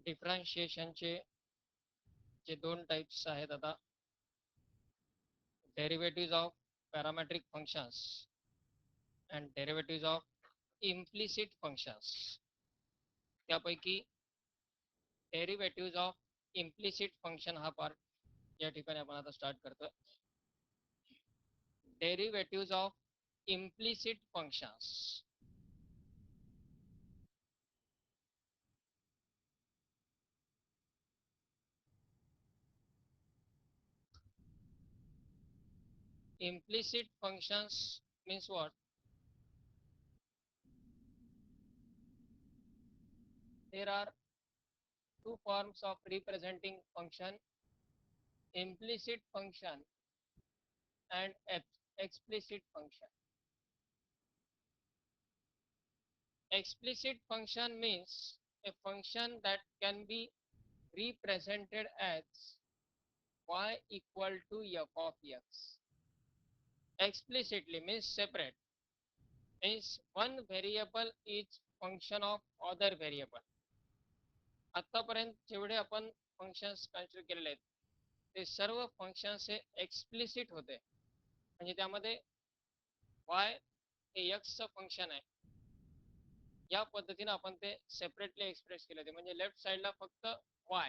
डिफरन्शिएशनचे जे दोन टाइप्स आहेत आता, derivative of parametric functions and derivative of implicit functions. त्यापैकी डेरिव्हेटिव्ह ऑफ इम्प्लिसिट फंक्शन हा पार्ट या ठिकाणी आपण आता स्टार्ट करतोय. Derivative of implicit functions. Implicit functions means what? There are two forms of representing function, implicit function and explicit function. Explicit function means a function that can be represented as y equal to f of x. Explicitly means separate, means one variable is function of other variable. आतापर्यंत जेवढे आपण functions consider केलेले आहेत ते सर्व functions हे explicit होते, म्हणजे त्यामध्ये y हे x चं फंक्शन आहे या पद्धतीने आपण ते सेपरेटली एक्सप्रेस केले होते. म्हणजे लेफ्ट साइडला फक्त y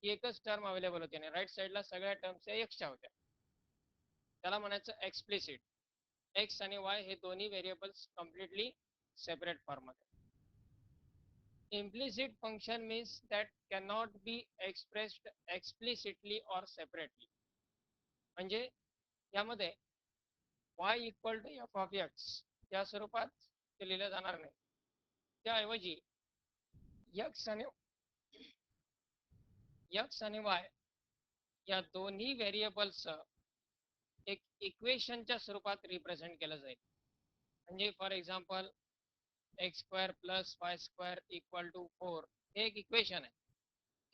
ही एकच टर्म अवेलेबल होती आणि राईट साइडला सगळ्या टर्म्स x च्या होत्या. त्याला म्हणायचं एक्सप्लिसिट. x आणि y हे दोन्ही व्हेरिएबल्स कम्प्लिटली सेपरेट फॉर्म मध्ये. Implicit function means that cannot be expressed explicitly or separately. म्हणजे यामध्ये y equal to f of x या स्वरूपात ते लिहिलं जाणार नाही. त्याऐवजी x आणि y या दोन्ही व्हेरिएबल्स एक इक्वेशनच्या स्वरूपात रिप्रेझेंट केलं जाईल. म्हणजे for example x square plus y square equal to 4 हे एक इक्वेशन आहे.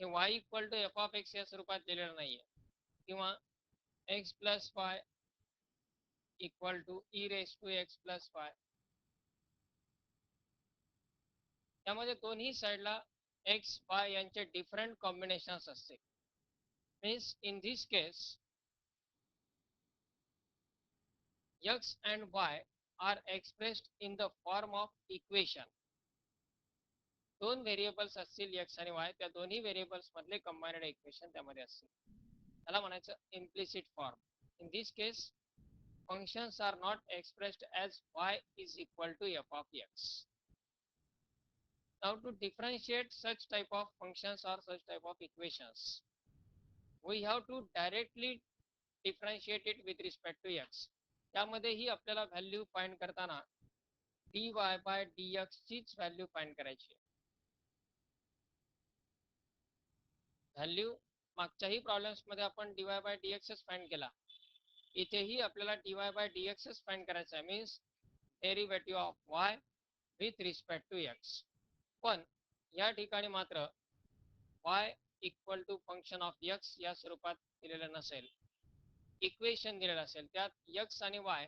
हे y equal to f of x या स्वरूपात दिलेलं नाहीये. किंवा x plus y equal to e raise to x plus y. त्यामध्ये दोन्ही साइडला x y यांचे डिफरंट कॉम्बिनेशन्स असते. Means in this case x and y are expressed in the form of equation. दोन व्हेरिएबल्स असतील x आणि y, त्या दोन्ही व्हेरिएबल्स मधले कंबाइंड इक्वेशन त्यामध्ये असतील. त्याला म्हणायचं implicit form. In this case functions are not expressed as y is equal to f of x. Now to differentiate such type of functions or such type of equations, we have to directly differentiate it with respect to x. त्यामध्येही आपल्याला value find करताना dy by dx चीच value find करायची. Value मागच्याही problems मध्ये आपण dy by dx find केला. इथेही आपल्याला dy by dx फाइंड करायचा आहे. Means derivative of y with respect to x. पण या ठिकाणी मात्र y equal to function of x या स्वरूपात दिलेलं नसेल, इक्वेशन दिलेलं असेल. त्यात x आणि y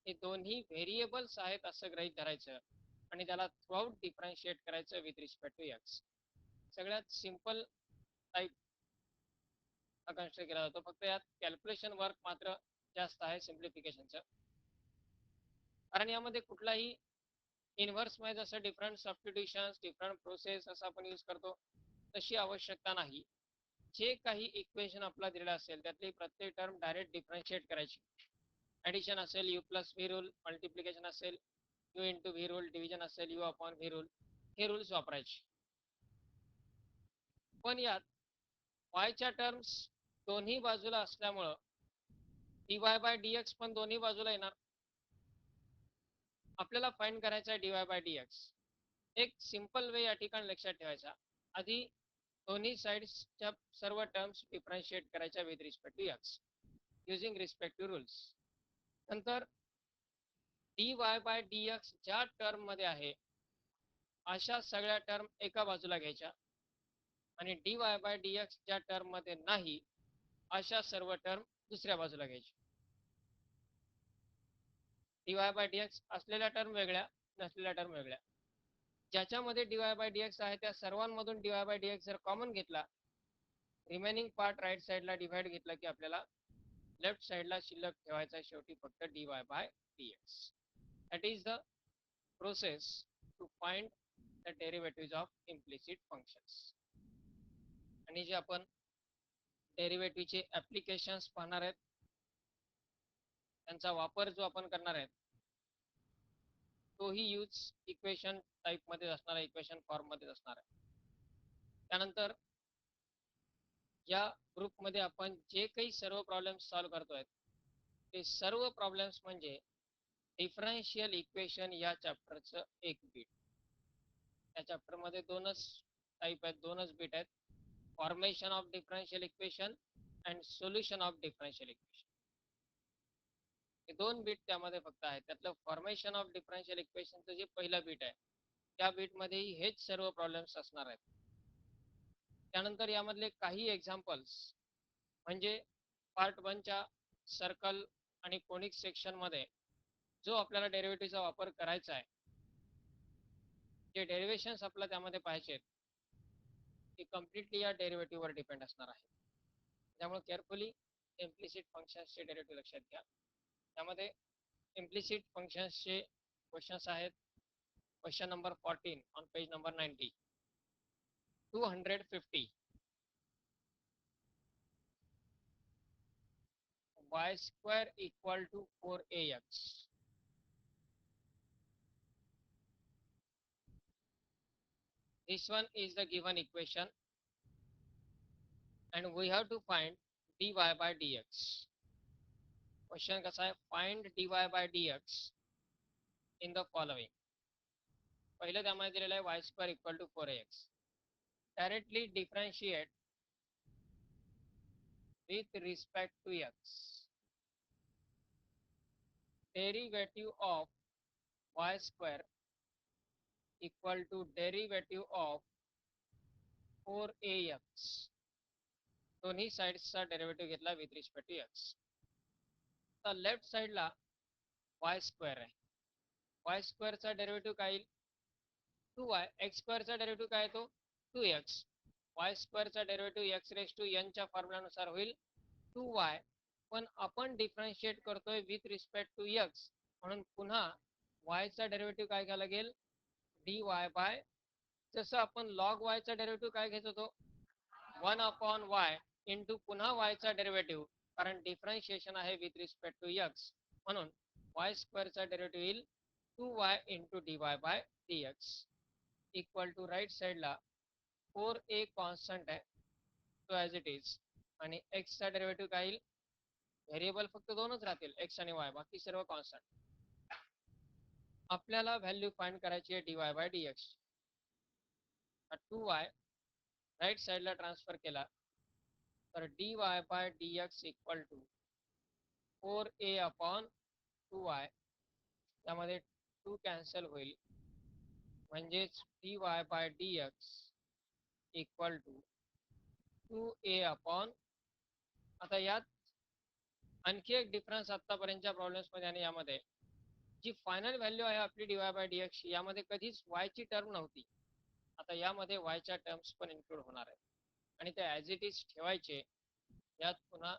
हे दोन्ही व्हेरिएबल्स आहेत असं गृहीत धरायचं आणि त्याला थ्रूआउट डिफरन्शिएट करायचं विथ रिस्पेक्ट टू x. सगळ्यात सिंपल टाईप कन्सिडर केला जातो. फक्त यात कॅल्क्युलेशन वर्क मात्र जास्त आहे सिम्प्लिफिकेशनचं. कारण यामध्ये कुठलाही इनव्हर्स मध्ये जसं डिफरंट सबस्टिट्यूशन्स, डिफरंट प्रोसेस असं आपण यूज करतो तशी आवश्यकता नाही. जे काही इक्वेशन आपला दिलेला असेल त्यातली प्रत्येक टर्म डायरेक्ट डिफरन्शिएट करायची. ॲडिशन असेल u plus v rule, multiplication असेल u into v rule, division असेल यू अपॉन व्ही रूल, हे रूल्स वापरायचे. पण यात वायच्या टर्म्स दोन्ही बाजूला असल्यामुळं dy बाय dx पण दोन्ही बाजूला येणार. आपल्याला फाइंड करायचा आहे dy बाय dx. एक सिंपल वे या ठिकाणी लक्षात ठेवायचा, आधी दोन्ही साइड्सच्या सर्व टर्म्स डिफरन्शिएट करायच्या with respect to x using respective rules. नंतर dy बाय dx ज्या टर्म मध्ये आहे अशा सगळ्या टर्म एका बाजूला घ्यायच्या आणि dy बाय dx ज्या टर्म मध्ये नाही अशा सर्व टर्म दुसऱ्या बाजूला घ्यायची. dy बाय dx असलेल्या टर्म वेगळ्या, नसलेल्या टर्म वेगळ्या. ज्याच्यामध्ये dy बाय dx आहे त्या सर्वांमधून dy बाय dx जर कॉमन घेतला, रिमेनिंग पार्ट राईट साईडला डिवाइड घेतला की आपल्याला लेफ्ट साईडला शिल्लक ठेवायचा आहे शेवटी फक्त dy by dx. That is the process to find the derivative of implicit functions. आणि जे आपण डेरिव्हेटिव्हचे ऍप्लिकेशन्स पाहणार आहेत, त्यांचा वापर जो आपण करणार आहे तोही यूज इक्वेशन टाइप मध्ये असणार आहे, इक्वेशन फॉर्म मध्ये असणार आहे. त्यानंतर या ग्रुपमध्ये आपण जे काही सर्व प्रॉब्लेम्स सॉल्व्ह करतोय ते सर्व प्रॉब्लेम्स म्हणजे डिफरन्शियल इक्वेशन या चॅप्टरचं एक बीट. या चॅप्टर मध्ये दोनच टाइप आहेत, दोनच बीट आहेत, formation of differential equation and solution of differential equation. हे दोन बीट त्यामध्ये फक्त आहेत. त्यातलं फॉर्मेशन ऑफ डिफरन्शियल इक्वेशनचं जे पहिलं बीट आहे त्या बीटमध्येही हेच सर्व प्रॉब्लेम्स असणार आहेत. त्यानंतर यामधले काही एक्झाम्पल्स म्हणजे पार्ट 1च्या सर्कल आणि कोनिक सेक्शन मध्ये जो आपल्याला डेरिव्हेटिव्हचा वापर करायचा आहे, जे डेरिव्हेशन्स आपल्याला त्यामध्ये पाहिजेत ते कम्प्लिटली या डेरिव्हेटिव्हवर डिपेंड असणार आहे. त्यामुळे केअरफुली इम्प्लिसिट फंक्शन्सचे डेरिव्हेटिव्ह लक्षात घ्या. त्यामध्ये इम्प्लिसिट फंक्शन्सचे क्वेश्चन्स आहेत. Question number 14 on page number 90. 250 y square equal to 4ax. This one is the given equation and we have to find dy by dx. Question कसा आहे, find dy by dx in the following. पहिलं त्यामध्ये दिलेलं आहे y square equal to 4ax. Directly differentiate with respect to x. Derivative of y square equal to derivative of 4ax. दोन्ही साइड्सचा derivative घेतला with respect to x. तर left साइडला y square आहे. y स्क्वेअरचा डेरिव्हेटिव्ह काय येईल 2y. x स्क्वेअरचा डेरिव्हेटिव्ह काय येतो 2x. y स्क्वेअरचा derivative x raise to n च्या फॉर्म्युलानुसार होईल 2y. पण आपण डिफरन्शिएट करतोय विथ रिस्पेक्ट टू x म्हणून पुन्हा y चा डेरिव्हेटिव्ह काय घ्यायला लागेल dy बाय, जसं आपण लॉग y चा डेरिव्हेटिव्ह काय घेत होतो 1 अपॉन y इंटू पुन्हा y चा डेरिव्हेटिव्ह, कारण डिफरन्शिएशन आहे विथ रिस्पेक्ट टू x म्हणून y स्क्वेअरचा डेरिव्हेटिव्ह येईल 2y into dy by dx equal to right साईडला 4a कॉन्स्टंट आहे तो ॲज इट इज, आणि x चा डेरिव्हेटिव्ह काय येईल, व्हेरिएबल फक्त दोनच राहतील x आणि y, बाकी सर्व कॉन्स्टंट. आपल्याला व्हॅल्यू फाइंड करायची आहे dy by dx. 2y right साईडला ट्रान्सफर केला तर dy by dx equal to 4a upon 2y. त्यामध्ये 2 कॅन्सल होईल म्हणजेच dy by dx equal to 2a upon. आता यात आणखी एक डिफरन्स आतापर्यंतच्या प्रॉब्लेम्स मध्ये आणि यामध्ये जी फायनल व्हॅल्यू आहे आपली dy बाय dx यामध्ये कधीच y ची टर्म नव्हती. आता यामध्ये y च्या टर्म्स पण इन्क्लूड होणार आहे आणि ते ॲज इट इज ठेवायचे. यात पुन्हा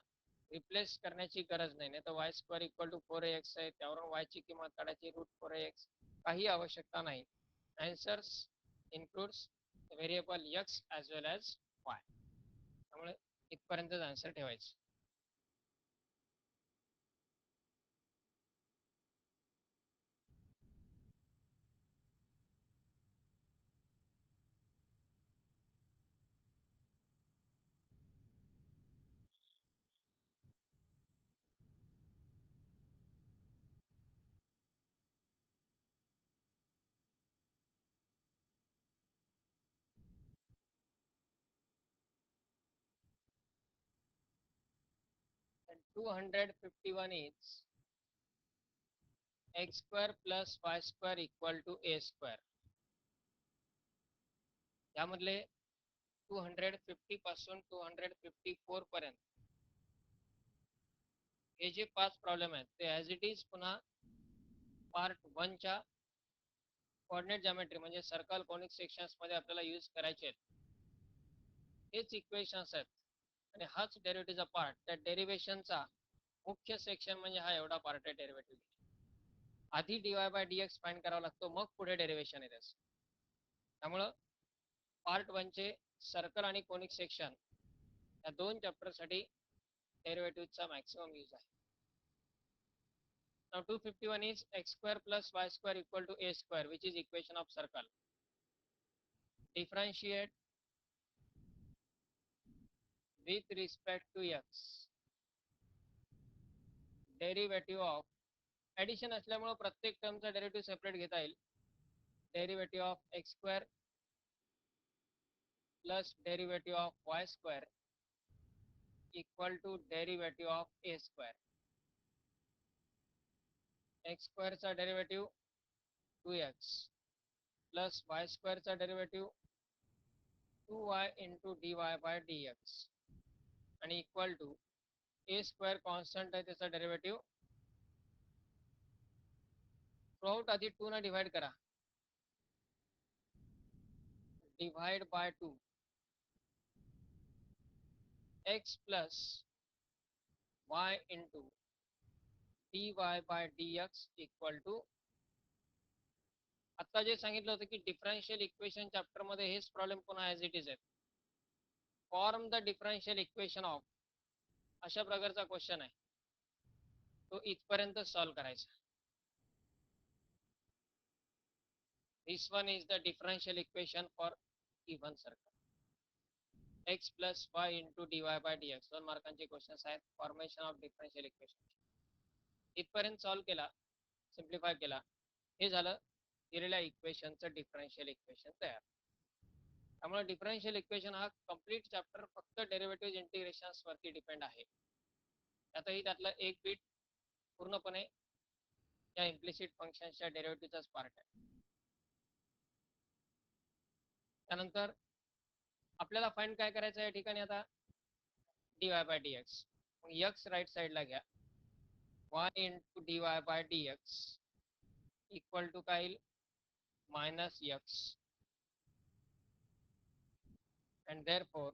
रिप्लेस करण्याची गरज नाही. तर y square equal to 4ax आहे, त्यावरून y ची किंमत काढायची √4ax, काही आवश्यकता नाही. Answers includes variable x as well as y. त्यामुळे इथपर्यंतच आन्सर ठेवायचं. And 251 is x square plus y square equal to a square. यामधले 250 पासून 254 पर्यंत हे जे 5 प्रॉब्लेम आहेत ते ॲज इट इज पुन्हा पार्ट 1च्या कोऑर्डिनेट जॉमेट्री म्हणजे सर्कल कोनिक सेक्शन्स मध्ये आपल्याला यूज करायचे आहेत हेच इक्वेशन्स आहेत आणि हाच डेरिव्हेटिव्हचा पार्ट त्या डेरिव्हेशनचा मुख्य सेक्शन म्हणजे हा एवढा पार्ट आहे डेरिव्हेटिव्ह आधी dy बाय dx फाइंड करावा लागतो मग पुढे डेरिव्हेशन येते त्यामुळं पार्ट 1 चे सर्कल आणि कोनिक सेक्शन या दोन चॅप्टरसाठी डेरिव्हेटिव्हचा मॅक्सिमम यूज आहे Now 251 is x square plus y square equal to a square, which is equation of circle. Differentiate with respect to x. Derivative of addition असल्यामुळे प्रत्येक टर्मचा derivative separate घेता येईल. Derivative of x square plus derivative of y square equal to derivative of a square. x square चा derivative 2x plus y square चा derivative 2y into dy by dx आणि equal to a square constant आहे त्याचा derivative throughout आधी 2 ने divide करा divide by 2 x plus y into dy by dx equal to आता जे सांगितलं होतं की डिफरन्शियल इक्वेशन चॅप्टर मध्ये हेच प्रॉब्लेम पुन्हा ॲज इट इज आहेत form the differential equation of अशा प्रकारचा क्वेश्चन आहे तो इथपर्यंत सॉल्व करायचा this one is the differential equation for even circle x plus y into dy by dx 2 मार्कांचे क्वेश्चन्स आहेत फॉर्मेशन ऑफ डिफरन्शियल इक्वेशन इथपर्यंत सॉल्व केला सिम्प्लिफाय केला हे झालं दिलेल्या इक्वेशनचं डिफरन्शियल इक्वेशन तयार त्यामुळे डिफरन्शियल इक्वेशन हा कंप्लीट चॅप्टर फक्त डेरिव्हेटिव्ह इंटिग्रेशन्स वरती डिपेंड आहे त्यातही त्यातलं एक बीट पूर्णपणे या इम्प्लिसिट फंक्शनच्या डेरिव्हेटिव्हचाच पार्ट आहे त्यानंतर आपल्याला फाइंड काय करायचं आहे या ठिकाणी आता dy बाय dx मग x राईट साईडला घ्या y into dy by dx equal to काय येईल minus x and therefore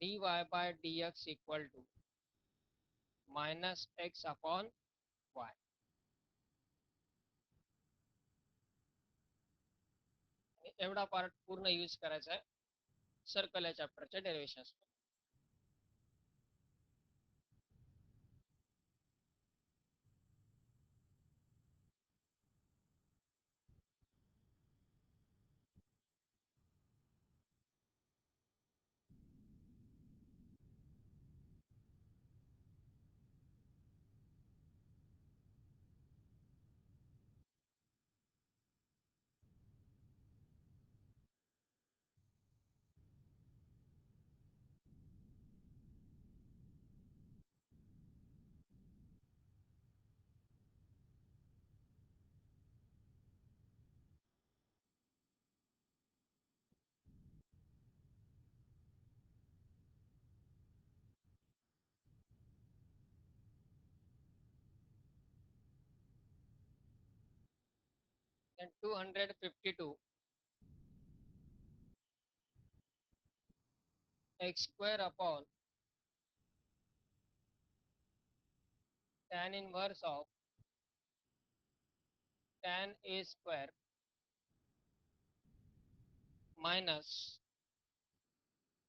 dy by dx equal to minus x upon y. एवढा पार्ट पूर्ण यूज करायचा आहे सर्कल या चॅप्टरच्या डेरिव्हेशन्स then 252 x square upon tan inverse of tan a square minus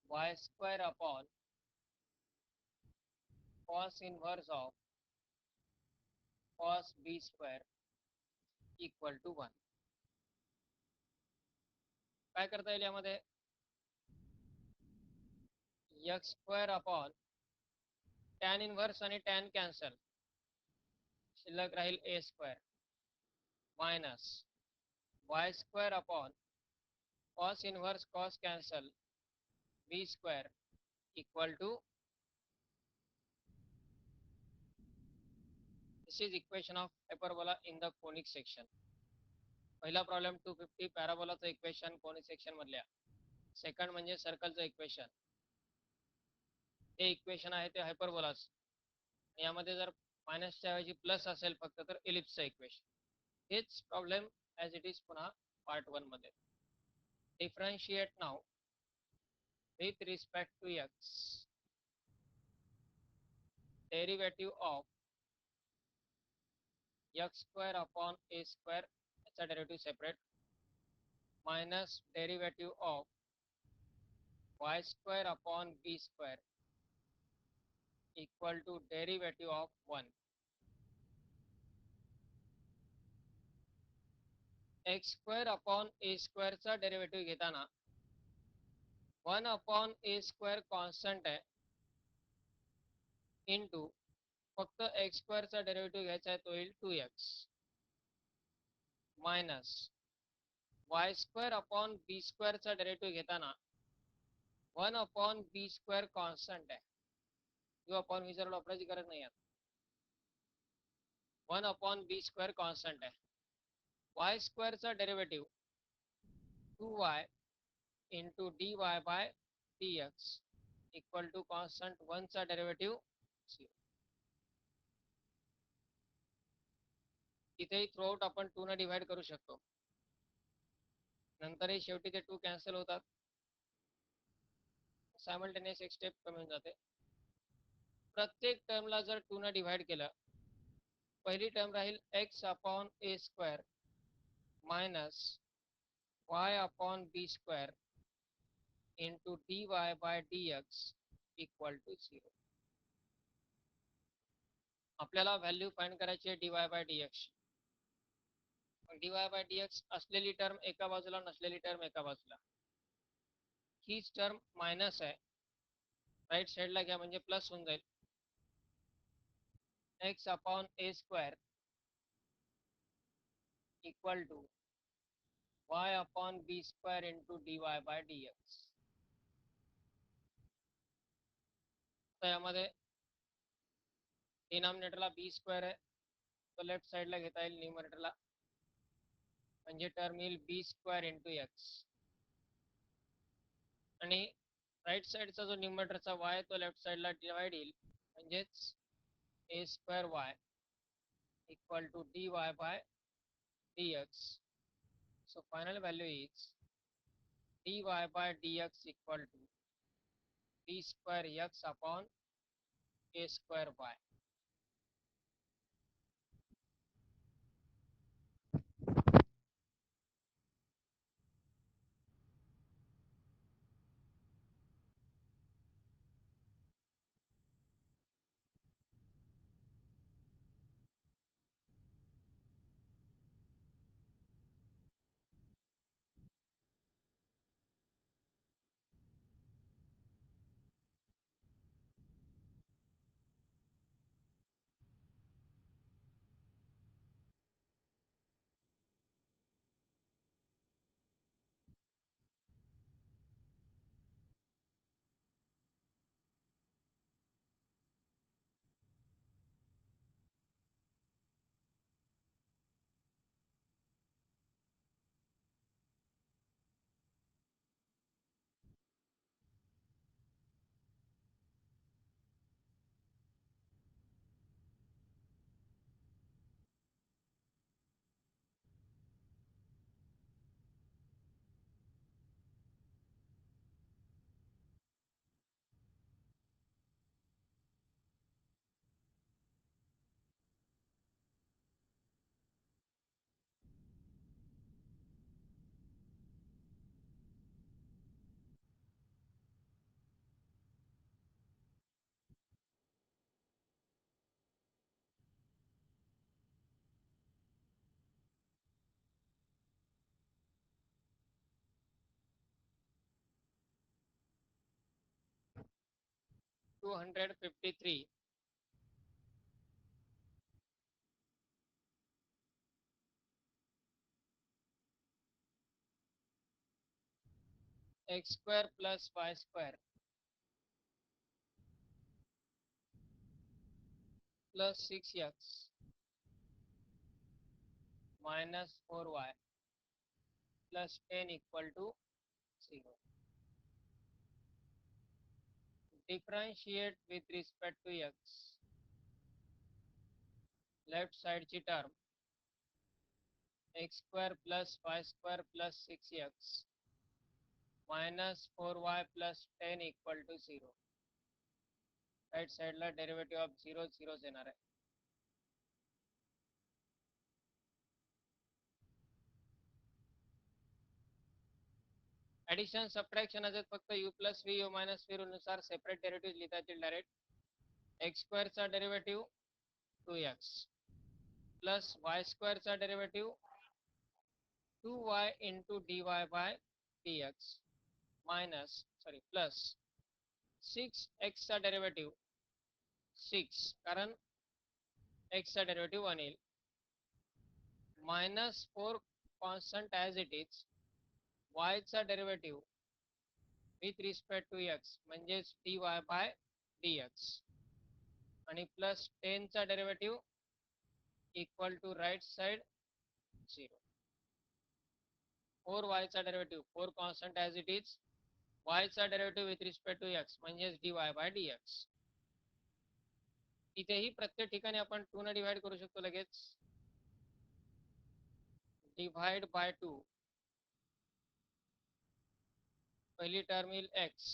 y square upon cos inverse of cos b square equal to 1 काय करता येईल यामध्ये x square upon tan inverse आणि tan कॅन्सल शिल्लक राहील a square minus y square upon cos inverse cos cancel b square equal to this is equation of hyperbola in the conic section पहिला problem 250 पॅराबोलाचं equation conic section मधल्या second म्हणजे सर्कलचं equation हे equation आहे ते हायपरबोलाच यामध्ये जर मायनसच्या ऐवजी प्लस असेल फक्त तर इलिप्सचं इक्वेशन हेच प्रॉब्लेम as it is पुन्हा part 1 मध्ये. Differentiate now with respect to x. Derivative of x square upon a square, it's a derivative separate, minus derivative of y square upon b square equal to derivative of 1. x square upon a square चा derivative घेताना 1 upon a square constant आहे into फक्त x square चा derivative घ्यायचा आहे तो येईल 2x minus y square upon b square चा डेरिव्हेटिव्ह घेताना 1 upon b square कॉन्स्टंट आहे u upon v जर वापरायची गरज नाही आहे 1 upon b square कॉन्स्टंट आहे y square चा derivative 2y into dy by dx equal to constant 1 चा डेरिव्हेटिव्ह 0. इथेही थ्रू आउट आपण 2 ने डिवाइड करू शकतो नंतरही शेवटी ते 2 कॅन्सल होतात सायमल्टेनियस एक स्टेप कमी होऊन जाते प्रत्येक टर्मला जर 2 ने डिवाइड केलं पहिली टर्म राहील x upon a square minus y upon b square into dy by dx equal to 0. आपल्याला व्हॅल्यू फाइंड करायची आहे dy by dx. dy by dx असलेली टर्म एका बाजूला नसलेली टर्म एका बाजूला हीच टर्म मायनस आहे राईट साईडला घ्या म्हणजे प्लस होऊन जाईल x upon a square equal to y upon b square into dy by dx. तर यामध्ये डिनॉमिनेटरला b स्क्वेअर आहे तो लेफ्ट साईडला घेता येईल न्यूमरेटरला म्हणजे टर्म येईल b स्क्वेअर इंटू x आणि राईट साईडचा जो न्यूमरेटरचा y तो लेफ्ट साईडला डिवाइड येईल म्हणजेच a square y equal to dy by dx. So final value is dy by dx equal to b square x upon a square y. $253 x square plus y square plus 6x minus 4y plus 10 equal to 0. Differentiate with respect to x. Left side ची term x square plus y square plus 6x minus 4y plus 10 equal to 0. Right साईडला derivative of 0 0 येणार आहे. Addition subtraction आहेत फक्त u plus v u minus v नुसार separate derivative लिहिता येतील direct. X स्क्वेअरचा डेरिव्हेटिव्ह 2x प्लस वाय स्क्वेअरचा derivative 2y into dy by dx minus plus 6x चा डेरिव्हेटिव्ह 6 कारण x चा डेरिव्हेटिव्ह 1 येईल minus 4 constant as it is y चा derivative with respect to x म्हणजेच dy बाय dx आणि plus 10 चा derivative equal to right side 0. 4y चा derivative 4 constant as it is y चा derivative with respect to x म्हणजेच dy by dx. इथेही प्रत्येक ठिकाणी आपण 2 ने डिवाइड करू शकतो लगेच. डिवाइड बाय 2 पहिली टर्म येईल x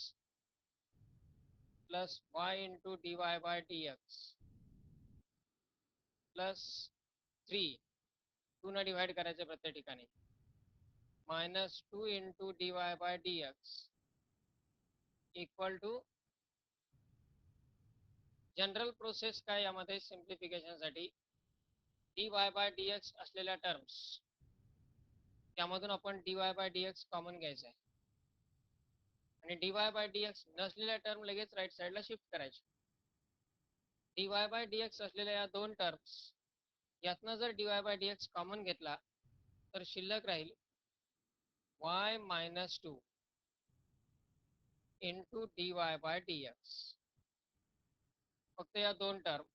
plus y into dy by dx plus 3 2 ने डिवाइड करायचे प्रत्येक ठिकाणी minus 2 into dy by dx equal to general process काय यामध्ये सिम्प्लिफिकेशनसाठी dy बाय dx असलेल्या टर्म्स त्यामधून आपण dy बाय dx कॉमन घ्यायचं आहे आणि dy बाय dx नसलेल्या टर्म लगेच राईट साईडला शिफ्ट करायचे. dy बाय dx असलेल्या या दोन टर्म्स यातनं जर dy बाय dx कॉमन घेतला तर शिल्लक राहील y minus 2 into dy by dx. फक्त या दोन term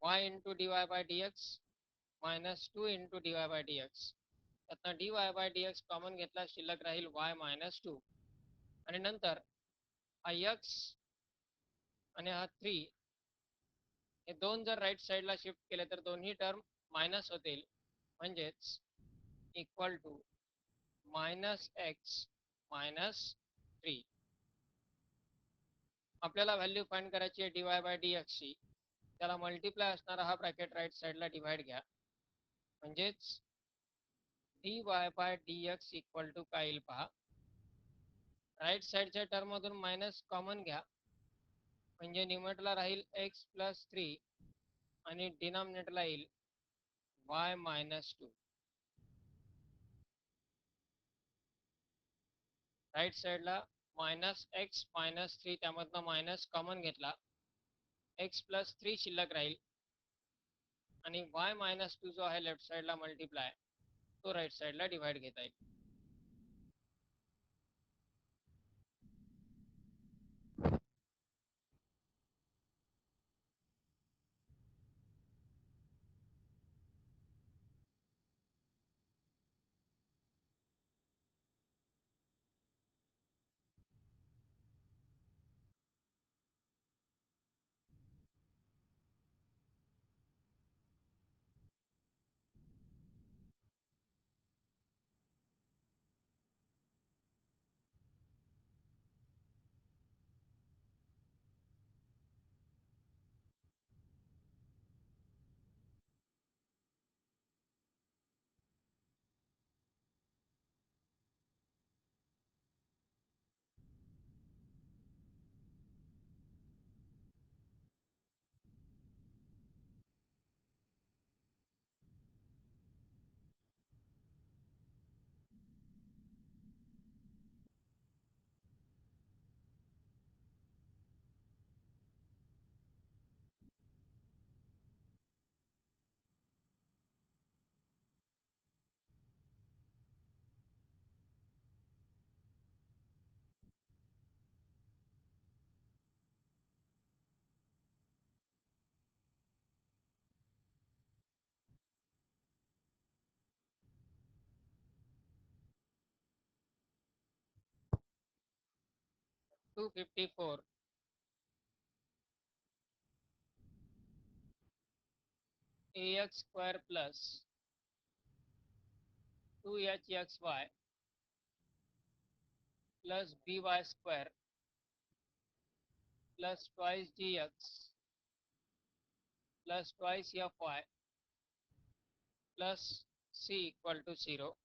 y into dy by dx minus 2 into dy by dx त्यातनं dy बाय dx कॉमन घेतला शिल्लक राहील y मायनस 2 आणि नंतर हा x आणि हा 3 हे दोन जर राईट साईडला शिफ्ट केले तर दोन्ही टर्म मायनस होतील म्हणजेच equal to minus x minus 3. आपल्याला व्हॅल्यू फाइंड करायची आहे dy बाय dx ची. त्याला मल्टिप्लाय असणारा हा ब्रॅकेट राईट साईडला डिवाइड घ्या म्हणजेच dy by dx equal to काय येईल पहा. राईट साईडच्या टर्म मधून मायनस कॉमन घ्या म्हणजे न्यूमरेटरला राहील x प्लस 3 आणि डिनॉमिनेटरला येईल y मायनस 2. राईट साईडला मायनस x मायनस 3 त्यामधनं मायनस कॉमन घेतला x प्लस 3 शिल्लक राहील आणि y मायनस 2 जो आहे लेफ्ट साईडला मल्टिप्लाय तो राईट साईडला डिवाइड घेता येईल. Two 54 ax square plus 2hxy plus by square plus twice dx plus twice fy plus c equal to 0.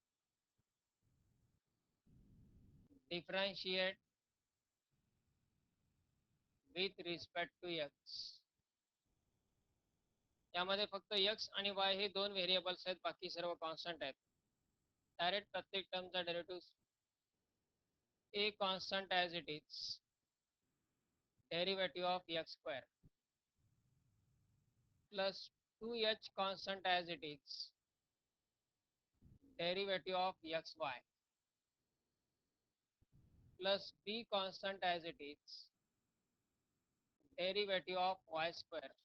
Differentiate with respect to x. यामध्ये फक्त x आणि y हे दोन व्हेरिएबल्स आहेत, बाकी सर्व कॉन्स्टंट आहेत. डायरेक्ट प्रत्येक टर्मचा derivative a constant as it is, derivative of x square plus 2h constant as it is, derivative of xy plus b constant as it is, derivative of y square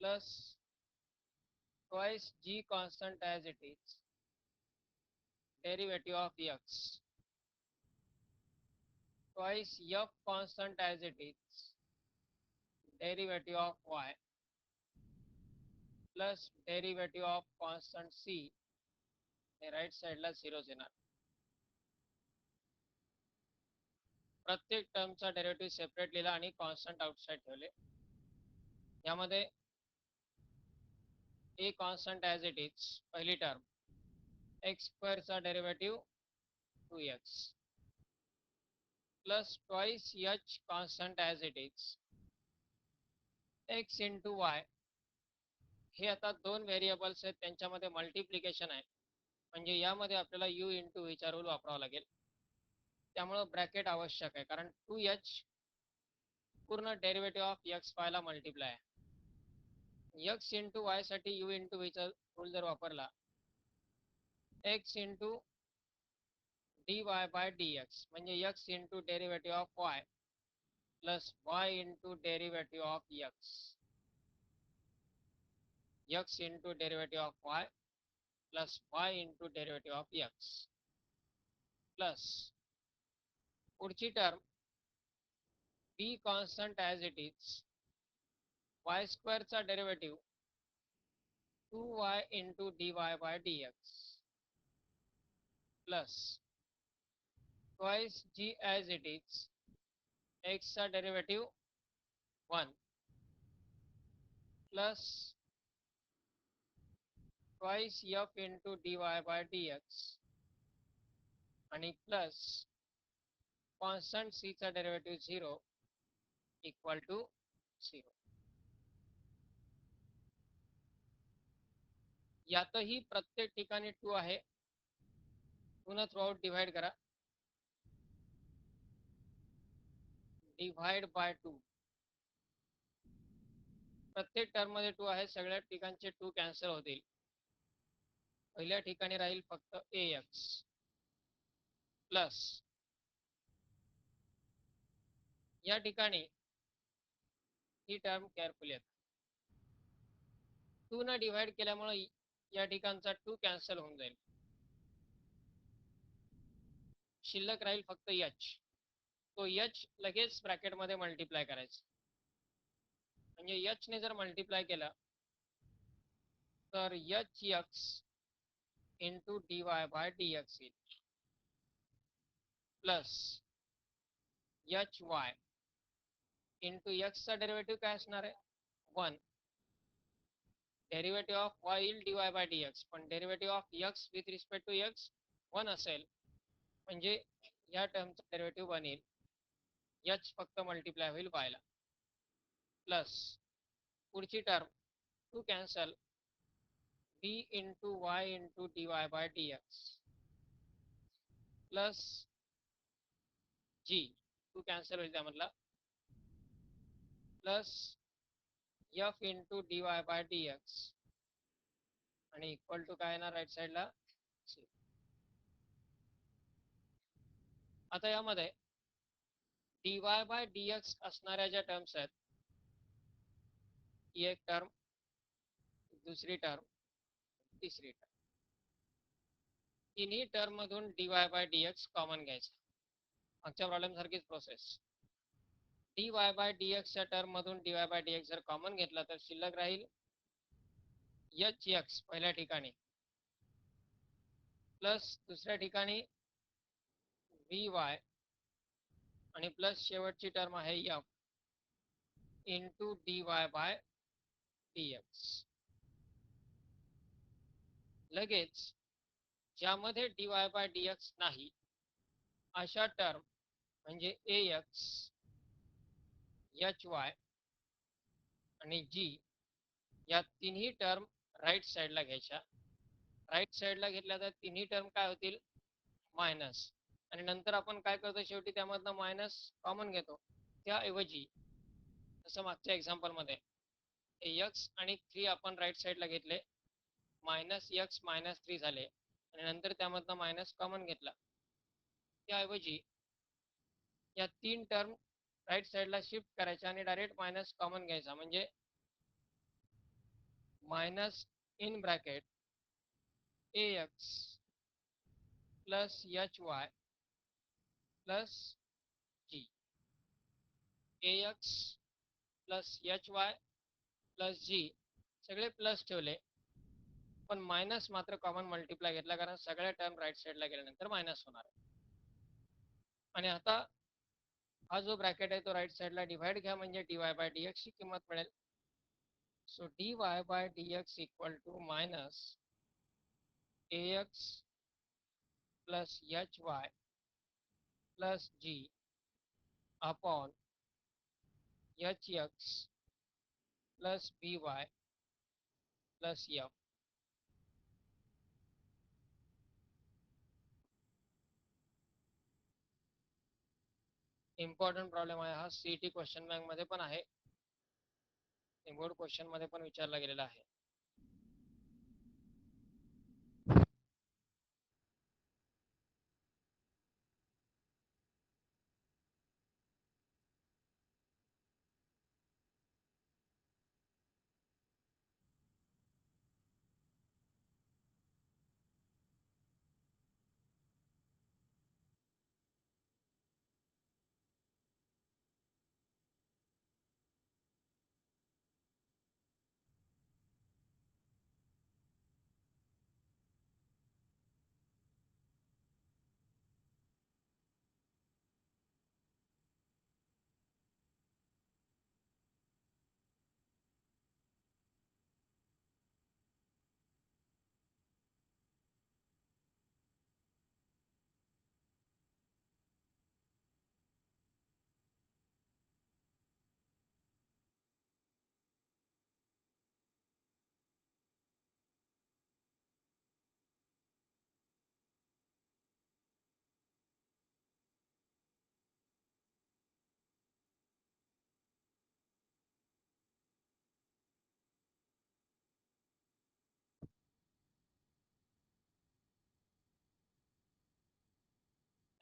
plus twice g constant as it is, derivative of x twice f constant as it is, derivative of y plus derivative of constant c. हे right साइडला 0 येणार. प्रत्येक टर्मचा derivative separate लिहिला आणि constant outside ठेवले. यामध्ये a constant as it is, पहिली term x square चा derivative 2x plus twice h constant as it is, x into y. हे आता दोन व्हेरिएबल्स आहेत, त्यांच्यामध्ये मल्टिप्लिकेशन आहे, म्हणजे यामध्ये आपल्याला u into v चा रूल वापरावा लागेल. त्यामुळे ब्रॅकेट आवश्यक आहे, कारण 2h पूर्ण डेरिव्हेटिव्ह ऑफ x y ला मल्टिप्लाय आहे. x into y साठी u into v चा रूल जर वापरला, x into dy by dx म्हणजे x into derivative of y plus y into derivative of x into derivative of y plus y into derivative of x plus पुढची term b constant as it is, y square चा derivative 2y into dy by dx plus twice g as it is, x चा derivative 1 plus twice f into dy by dx आणि plus constant c चा derivative 0 equal to 0. यातही प्रत्येक ठिकाणी 2 आहे. पुन्हा throughout divide करा. Divide by 2. प्रत्येक टर्म मध्ये 2 आहे, सगळ्या ठिकाणचे 2 कॅन्सल होतील. पहिल्या ठिकाणी राहील फक्त ax प्लस या ठिकाणी ही टर्म केअरफुली आहे. 2 न डिवाइड केल्यामुळे या ठिकाणचा 2 कॅन्सल होऊन जाईल. शिल्लक राहील फक्त h. तो h लगेच ब्रॅकेट मध्ये मल्टिप्लाय करायचा. म्हणजे h ने जर मल्टिप्लाय केला तर hx into dy by dx येईल प्लस hy into x चा डेरिव्हेटिव्ह काय असणार आहे 1. डेरिव्हेटिव्ह ऑफ y येईल dy by dx, पण derivative of x with respect to x 1 असेल, म्हणजे या टर्मचा डेरिव्हेटिव्ह 1 येईल. h फक्त मल्टिप्लाय होईल y ला. प्लस पुढची term 2 cancel, b into y into dy by dx plus g 2 cancel होईल त्यामधला, plus f into dy by dx आणि इक्वल टू काय येणार राईट साइडला 0. आता यामध्ये dy by dx असणाऱ्या ज्या टर्म्स आहेत, ही एक टर्म, दुसरी टर्म, तिसरी टर्म, तिन्ही टर्म मधून dy by dx कॉमन घ्यायचा. मागच्या प्रॉब्लेम सारखीच प्रोसेस. dy by dx च्या टर्म मधून dy by dx जर कॉमन घेतला तर शिल्लक राहील hx पहिल्या ठिकाणी प्लस दुसऱ्या ठिकाणी vy आणि प्लस शेवटची टर्म आहे f into dy by dx. लगेच ज्यामध्ये dy बाय dx नाही अशा टर्म म्हणजे ax hy आणि g या तिन्ही टर्म राईट साईडला घ्यायच्या. राईट साईडला घेतल्या तर तिन्ही टर्म काय होतील मायनस, आणि नंतर आपण काय करतो शेवटी त्यामधनं मायनस कॉमन घेतो. त्याऐवजी जसं मागच्या एक्झाम्पलमध्ये x आणि 3 आपण राईट साईडला घेतले, मायनस x मायनस 3 झाले आणि नंतर त्यामधनं मायनस कॉमन घेतला. त्याऐवजी या तीन टर्म राईट साईडला शिफ्ट करायच्या आणि डायरेक्ट मायनस कॉमन घ्यायचा, म्हणजे minus in bracket ax plus hy plus g. ax plus hy plus g सगळे प्लस ठेवले, पण मायनस मात्र कॉमन मल्टिप्लाय घेतला, कारण सगळ्या टर्म राईट साईडला गेल्यानंतर मायनस होणार आहे. आणि आता हा जो ब्रॅकेट आहे तो राईट साईडला डिवाइड घ्या, म्हणजे dy बाय dx ची किंमत मिळेल. So dy by dx equal to minus ax plus hy plus g upon hx plus by plus f. Important problem आहे हा, सीईटी क्वेश्चन बँक मध्ये पण आहे, बोर्ड क्वेश्चन मध्ये पण विचारला गेलेला आहे.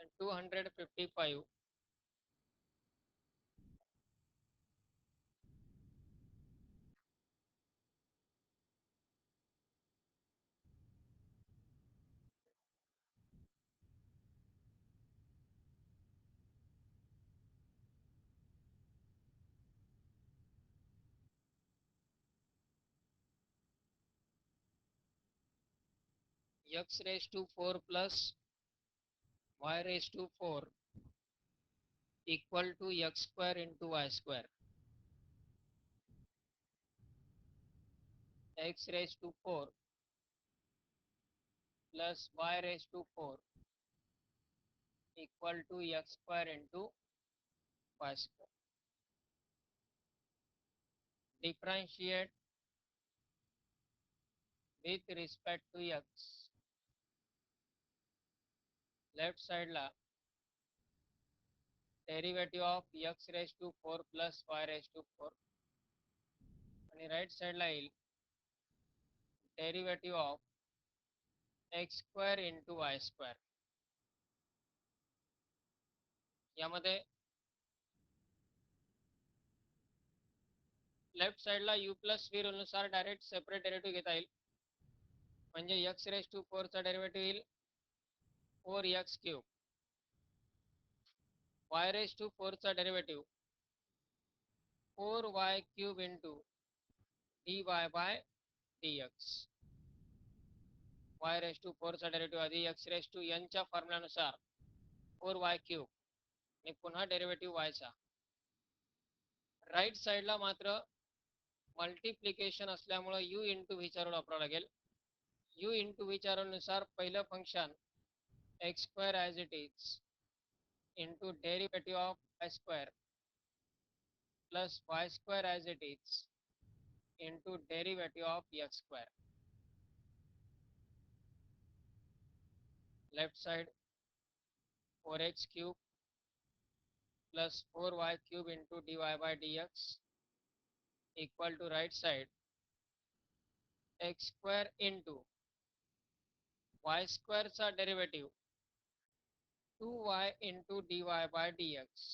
And 255 x raised to 4 plus y raised to 4 equal to x square into y square. X raised to 4 plus y raised to 4 equal to x square into y square. Differentiate with respect to x. Left side ला derivative of x raised to 4 plus y raised to 4 आणि right side ला येईल derivative of x square into y square. यामध्ये left साइडला u plus v रूलनुसार direct separate derivative घेता येईल, म्हणजे x रेज टू 4 चा डेरिव्हेटिव्ह येईल 4x cube, y raise to 4 चा derivative 4y cube into dy by dx. y raise to 4 चा डेरिव्हेटिव्ह आधी x रेस टू n च्या फॉर्म्युलानुसार 4y क्यूब आणि पुन्हा डेरिव्हेटिव्ह y चा. राईट साईडला मात्र मल्टिप्लिकेशन असल्यामुळे u इंटू व्हीचा रूल वापरावा लागेल. u इंटू व्हीच्या रूलनुसार पहिलं function x square as it is into derivative of y square plus y square as it is into derivative of x square. Left side 4x cube plus 4y cube into dy by dx equal to right side x square into y square चा derivative 2y into dy by dx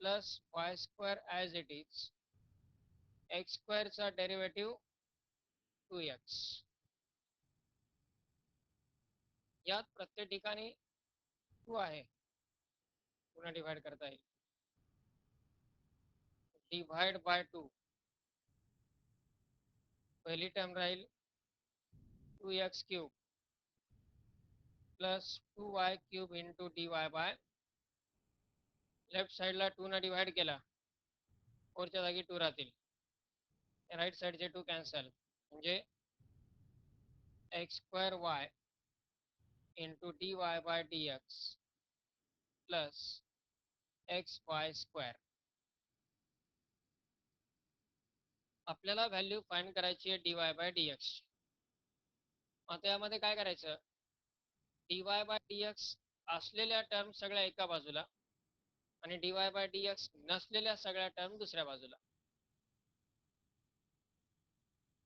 plus y square as it is x square चा derivative 2x. यात प्रत्येक ठिकाणी 2 आहे, पुन्हा divide करता येईल. Divide by 2 पहिली टर्म राहील 2x cube plus 2y cube into dy by left साईडला 2 न डिवाइड केला 4 च्या जागी 2 राहतील. राईट साईडचे 2 कॅन्सल म्हणजे x square y into dy by dx plus x y square. आपल्याला व्हॅल्यू फाइंड करायची आहे dy बाय dx. आता यामध्ये काय करायचं, dy बाय dx असलेल्या टर्म सगळ्या एका बाजूला आणि dy बाय dx नसलेल्या सगळ्या टर्म दुसऱ्या बाजूला.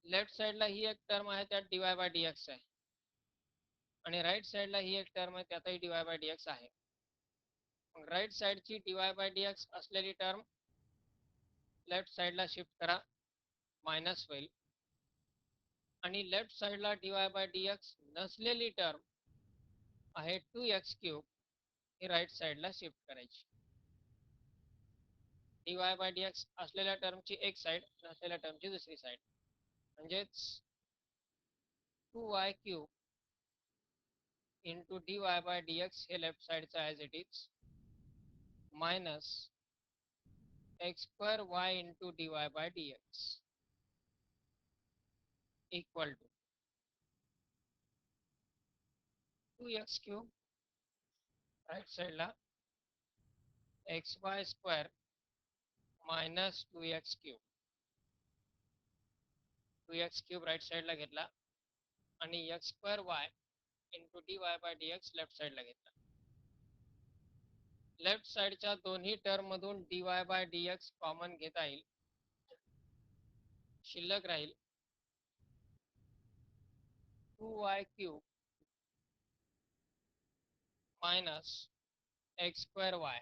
लेफ्ट साईडला ही एक टर्म आहे त्यात dy बाय dx आहे आणि राईट साईडला ही एक टर्म आहे त्यातही dy बाय dx आहे. राईट साईडची dy बाय dx असलेली टर्म लेफ्ट साईडला शिफ्ट करा, मायनस होईल. आणि लेफ्ट साईडला dy बाय dx नसलेली टर्म आहे 2x क्यूब, ही राईट साईडला शिफ्ट करायची. dy बाय dx असलेल्या टर्मची एक साईड, नसलेल्या टर्मची दुसरी साईड, म्हणजेच 2y cube into dy by dx हे लेफ्ट साईडचं as it is minus x square y into dy by dx equal to 2x cube right साईडला xy square minus 2x cube. 2x cube right साईडला घेतला आणि x square y into dy by dx left साईडला घेतला. Left साईडच्या दोन्ही term मधून dy by dx common घेता येईल. शिल्लक राहील 2y cube minus x square y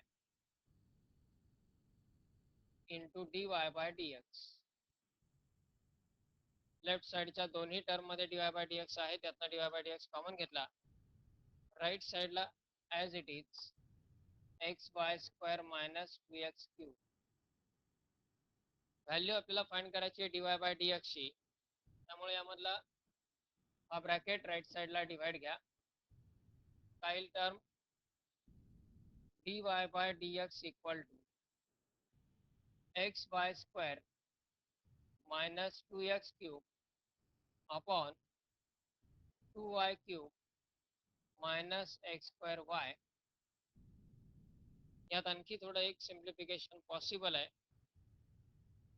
into dy by dx. Left साईडच्या दोन्ही टर्म मध्ये dy बाय dx आहे, त्यातनं dy बाय dx कॉमन घेतला. राईट साईडला as it is x y square minus 2x cube. Value आपल्याला फाइंड करायची आहे dy बाय dx ची, त्यामुळे यामधला हा ब्रॅकेट राईट साईडला डिवाइड घ्या. काही term dy by dx equal to x y square minus 2x cube upon 2y cube minus x square y. यात आणखी थोडं एक सिम्प्लिफिकेशन पॉसिबल आहे.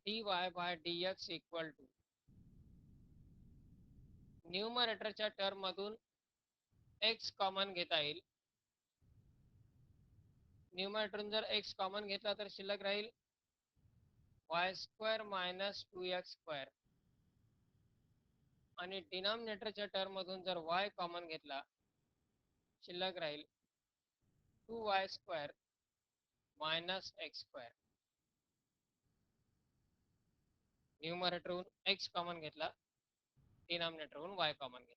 dy by dx equal to न्यूमरेटरच्या टर्म मधून x कॉमन घेता येईल. न्यूमरेटरून जर x कॉमन घेतला तर शिल्लक राहील y square minus 2x square आणि डिनॉमिनेटरच्या टर्म मधून जर y कॉमन घेतला शिल्लक राहील 2y square minus x square. न्यूमरेटरहून x कॉमन घेतला, डिनॉमिनेटरहून y कॉमन घेतला.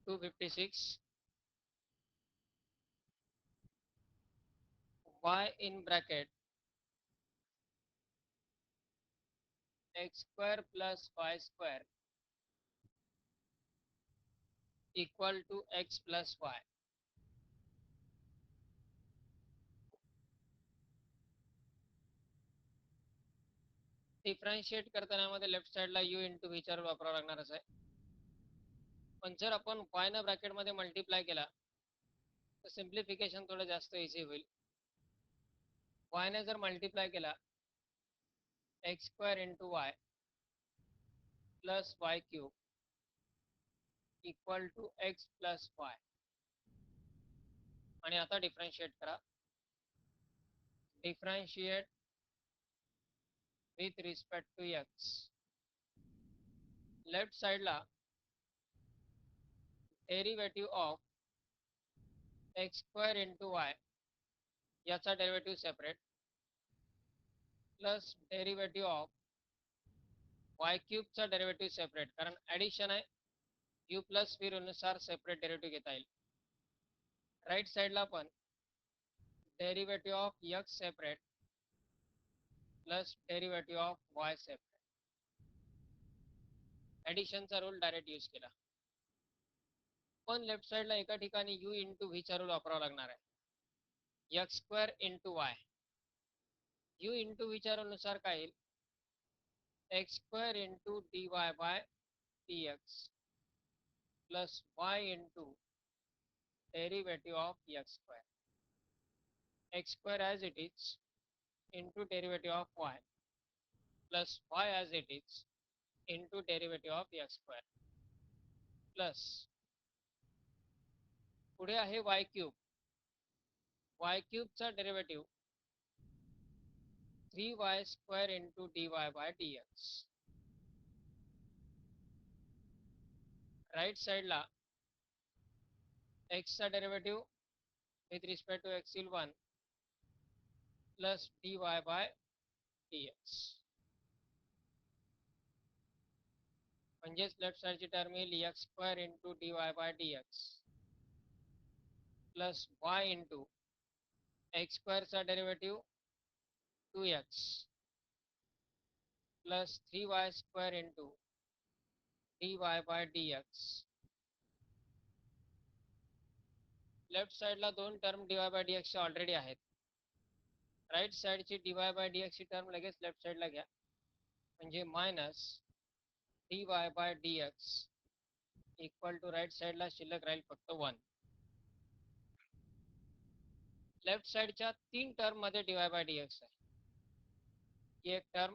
256 y in bracket x square plus y square equal to x plus y. Differentiate करताना मध्ये लेफ्ट साइडला u इंटू व्हीचा रूल वापरावा लागणारच आहे. पण जर आपण y न ब्रॅकेटमध्ये मल्टिप्लाय केला तर सिम्प्लिफिकेशन थोडं जास्त इझी होईल. y ने जर मल्टिप्लाय केला x square into y plus y cube equal to x plus y आणि आता डिफरन्शिएट करा. Differentiate with respect to x. Left साइडला derivative of x square into y याचा derivative separate plus derivative of y क्यूबचा derivative separate, कारण addition आहे u plus v रूलनुसार separate derivative घेता येईल. राईट साइडला पण derivative of x separate plus derivative of y separate. ॲडिशनचा रूल डायरेक्ट यूज केला. पण लेफ्ट साइडला एका ठिकाणी यू इंटू व्हीचा रूल वापरावा लागणार आहे. X square into y. U into व्हीच्या रूलनुसार काय येईल x square into d y by d x plus y into derivative of x square. X square as it is into derivative of y plus y as it is into derivative of x square plus पुढे आहे y cube. Y क्यूबचा derivative 3y square into d y by d x. Right साइडला एक्सचा derivative with respect to x येईल 1 plus d y by d x. म्हणजेच left साइडची term येईल x square into d y by d x plus y into x स्क्वेअरचा derivative 2x plus 3y square into d y by d x. Left साइडला दोन term d y by d एक्सच्या already आहेत. Right साइडची d y by d एक्सची term लगेच left साइडला घ्या, म्हणजे minus d y by d x equal to right साइडला शिल्लक राहील फक्त 1. लेफ्ट साइडच्या तीन टर्म मध्ये D y by d x आहे. ही एक टर्म,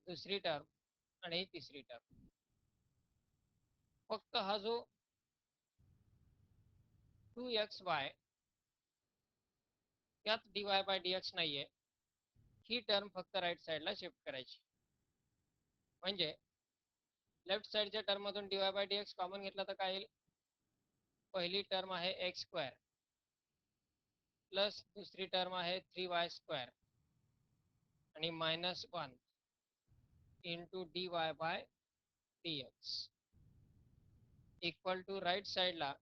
दुसरी टर्म आणि ही तिसरी टर्म. फक्त हा जो 2xy त्यात d y by d x नाहीये, ही टर्म फक्त राईट साइडला शिफ्ट करायची. म्हणजे लेफ्ट साइडच्या टर्म मधून d y by d x common घेतला तर काय येईल पहिली टर्म आहे एक्स स्क्वेअर प्लस दुसरी टर्म आहे 3y स्क्वेअर आणि minus 1 into d y by d x equal to right साइडला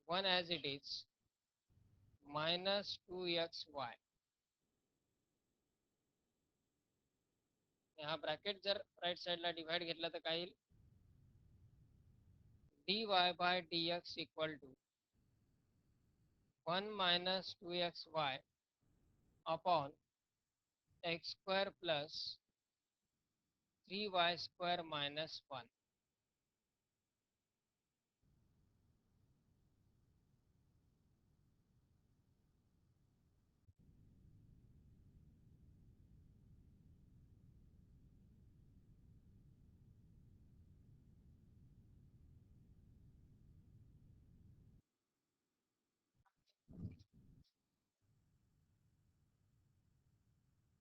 1 as it is minus 2xy. हा ब्रॅकेट जर राईट साइडला डिवाइड घेतला तर काय येईल d y by d x equal to 1 minus 2xy upon x square plus 3y square minus 1.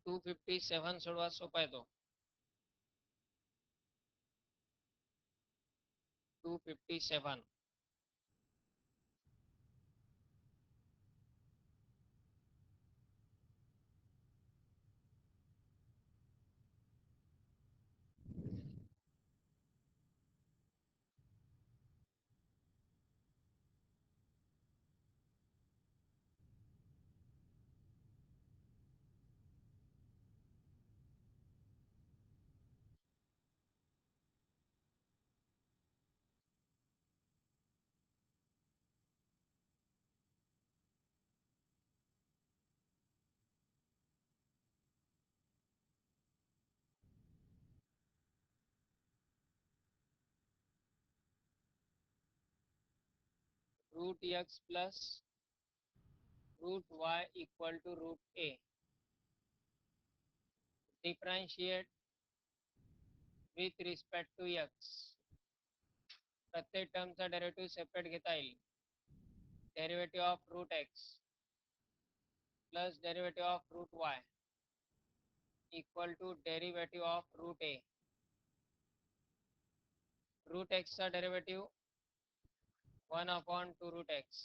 Two 57 सोडवा सोपा येतो. 257. root x plus root y equal to root a. Differentiate with respect to x. प्रत्येक टर्मचा derivative separate घेता येईल. Derivative of root x plus derivative of root y equal to derivative of root a. Root एक्सचा derivative 1/2 root x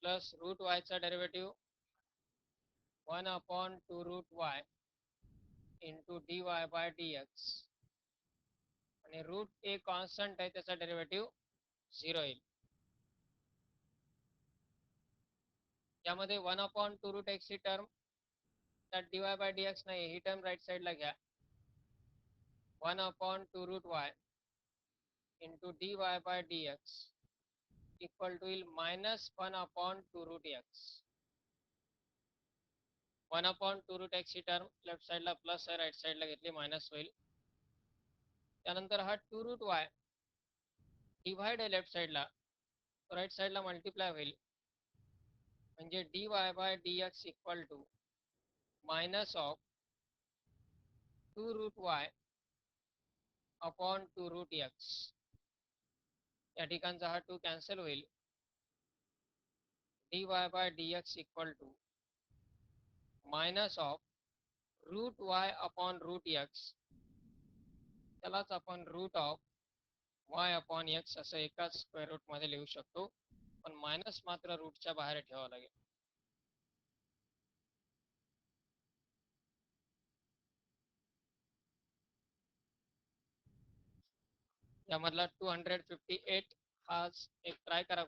plus root वायचा derivative 1/2 root y into d y by d x. आणि root a constant आहे, त्याचा derivative 0 येईल. यामध्ये 1/2 root x ही term त्यात d y by d x नाही, ही टर्म राईट साईडला घ्या. 1/2 root y into d y by d x equal to येईल -1/2 रूट एक्स. 1/2 रूट एक्स ही टर्म लेफ्ट साईडला प्लस आहे, राईट साईडला घेतली मायनस होईल. त्यानंतर हा 2 रूट वाय डिव्हाइड आहे लेफ्ट साईडला, राईट साईडला मल्टिप्लाय होईल. म्हणजे d y by d x equal to minus of 2 root y upon 2 root x. या ठिकाणचा हा 2 कॅन्सल होईल. D y by d x equal to minus of root y upon root x, त्यालाच आपण root of y upon x असं एकाच square route मध्ये लिहू शकतो, पण मायनस मात्र रूटच्या बाहेर ठेवावं लागेल. यामधला 258 हा एक ट्राय करा.